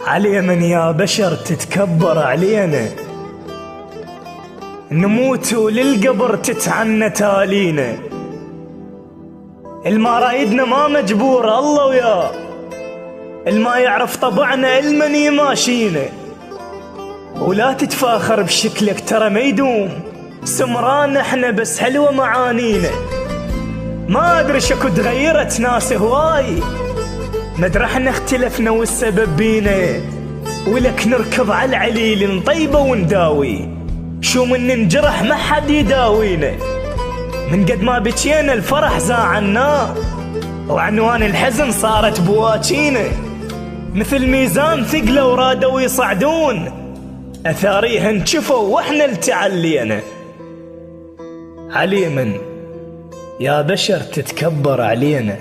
علي من يا بشر تتكبر علينا، نموت وللقبر تتعنى تالينا. الما رايدنا ما مجبور الله وياه، الما يعرف طبعنا المن يماشينا. ولا تتفاخر بشكلك ترى ما يدوم، سمران احنا بس حلوة معانينا. ما ادري شكو تغيرت ناس هواي، مدري احنا اختلفنا والسبب بينا، ولك نركض على العليل نطيبه ونداوي، شو من ننجرح ما حد يداوينا. من قد ما بكينا الفرح زاعنا، وعنوان الحزن صارت بواجينا. مثل ميزان ثقله ورادوا يصعدون، اثاريها انشفوا واحنا التعلينا. علي من يا بشر تتكبر علينا.